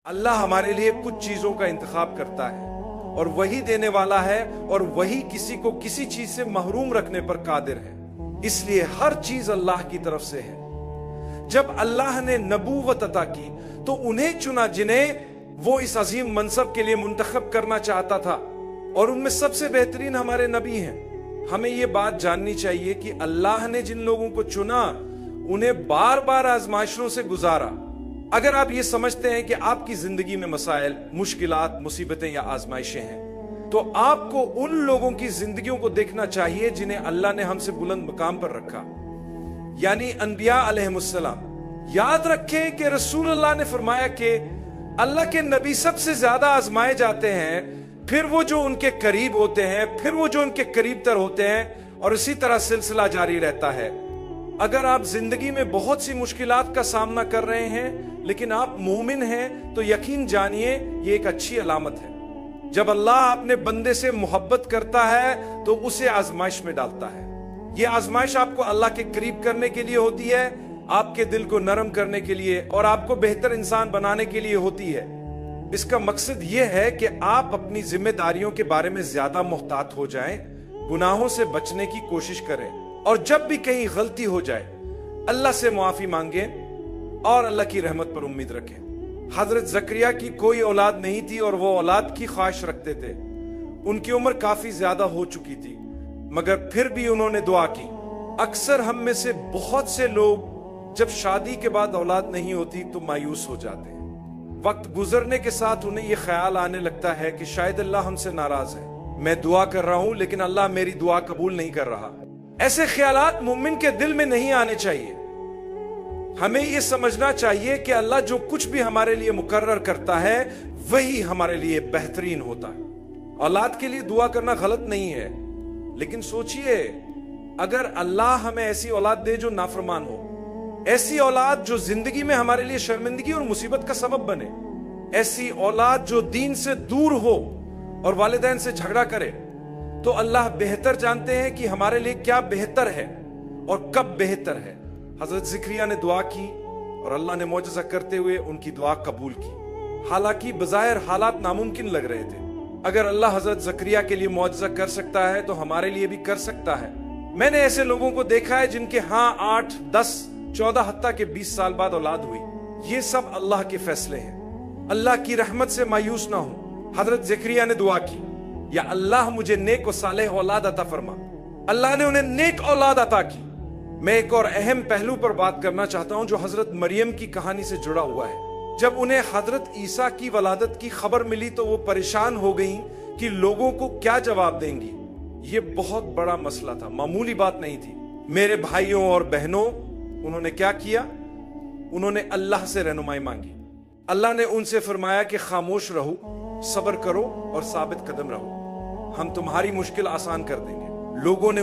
اللہ ہمارے لیے کچھ چیزوں کا انتخاب کرتا ہے اور وہی دینے والا ہے اور وہی کسی کو کسی چیز سے محروم رکھنے پر قادر ہے۔ اس لیے ہر چیز اللہ کی طرف سے ہے۔ جب اللہ نے نبوت عطا کی تو انہیں چنا جنہیں وہ اس عظیم منصب کے لیے منتخب کرنا چاہتا تھا، اور ان میں سب سے بہترین ہمارے نبی ہیں۔ ہمیں یہ بات جاننی چاہیے کہ اللہ نے جن لوگوں کو چنا انہیں بار بار آزمائشوں سے گزارا۔ اگر آپ یہ سمجھتے ہیں کہ آپ کی زندگی میں مسائل، مشکلات، مصیبتیں یا آزمائشیں ہیں، تو آپ کو ان لوگوں کی زندگیوں کو دیکھنا چاہیے جنہیں اللہ نے ہم سے بلند مقام پر رکھا، یعنی انبیاء علیہ السلام۔ یاد رکھیں کہ رسول اللہ نے فرمایا کہ اللہ کے نبی سب سے زیادہ آزمائے جاتے ہیں، پھر وہ جو ان کے قریب ہوتے ہیں، پھر وہ جو ان کے قریب تر ہوتے ہیں، اور اسی طرح سلسلہ جاری رہتا ہے۔ اگر آپ زندگی میں بہت سی مشکلات کا سامنا کر رہے ہیں لیکن آپ مومن ہیں تو یقین جانیے یہ ایک اچھی علامت ہے۔ جب اللہ اپنے بندے سے محبت کرتا ہے تو اسے آزمائش میں ڈالتا ہے۔ یہ آزمائش آپ کو اللہ کے قریب کرنے کے لیے ہوتی ہے، آپ کے دل کو نرم کرنے کے لیے اور آپ کو بہتر انسان بنانے کے لیے ہوتی ہے۔ اس کا مقصد یہ ہے کہ آپ اپنی ذمہ داریوں کے بارے میں زیادہ محتاط ہو جائیں، گناہوں سے بچنے کی کوشش کریں، اور جب بھی کہیں غلطی ہو جائے اللہ سے معافی مانگیں اور اللہ کی رحمت پر امید رکھیں۔ حضرت زکریا کی کوئی اولاد نہیں تھی اور وہ اولاد کی خواہش رکھتے تھے۔ ان کی عمر کافی زیادہ ہو چکی تھی، مگر پھر بھی انہوں نے دعا کی۔ اکثر ہم میں سے بہت سے لوگ جب شادی کے بعد اولاد نہیں ہوتی تو مایوس ہو جاتے ہیں۔ وقت گزرنے کے ساتھ انہیں یہ خیال آنے لگتا ہے کہ شاید اللہ ہم سے ناراض ہے، میں دعا کر رہا ہوں لیکن اللہ میری دعا قبول نہیں کر رہا۔ ایسے خیالات مومن کے دل میں نہیں آنے چاہیے۔ ہمیں یہ سمجھنا چاہیے کہ اللہ جو کچھ بھی ہمارے لیے مقرر کرتا ہے وہی ہمارے لیے بہترین ہوتا ہے۔ اولاد کے لیے دعا کرنا غلط نہیں ہے، لیکن سوچئے اگر اللہ ہمیں ایسی اولاد دے جو نافرمان ہو، ایسی اولاد جو زندگی میں ہمارے لیے شرمندگی اور مصیبت کا سبب بنے، ایسی اولاد جو دین سے دور ہو اور والدین سے جھگڑا کرے، تو اللہ بہتر جانتے ہیں کہ ہمارے لیے کیا بہتر ہے اور کب بہتر ہے۔ حضرت زکریا نے دعا کی اور اللہ نے معجزہ کرتے ہوئے ان کی دعا قبول کی، حالانکہ بظاہر حالات ناممکن لگ رہے تھے۔ اگر اللہ حضرت زکریا کے لیے معجزہ کر سکتا ہے تو ہمارے لیے بھی کر سکتا ہے۔ میں نے ایسے لوگوں کو دیکھا ہے جن کے 8، 10، 14، حتیٰ کہ 20 سال بعد اولاد ہوئی۔ یہ سب اللہ کے فیصلے ہیں۔ اللہ کی رحمت سے مایوس نہ ہو۔ حضرت زکریا نے دعا کی، یا اللہ مجھے نیک و صالح اولاد عطا فرما۔ اللہ نے انہیں نیک اولاد عطا کی۔ میں ایک اور اہم پہلو پر بات کرنا چاہتا ہوں جو حضرت مریم کی کہانی سے جڑا ہوا ہے۔ جب انہیں حضرت عیسیٰ کی ولادت کی خبر ملی تو وہ پریشان ہو گئیں کہ لوگوں کو کیا جواب دیں گی۔ یہ بہت بڑا مسئلہ تھا، معمولی بات نہیں تھی۔ میرے بھائیوں اور بہنوں، انہوں نے کیا کیا؟ انہوں نے اللہ سے رہنمائی مانگی۔ اللہ نے ان سے فرمایا کہ خاموش رہو، صبر کرو اور ثابت قدم رہو، ہم تمہاری مشکل آسان کر دیں گے۔ لوگوں نے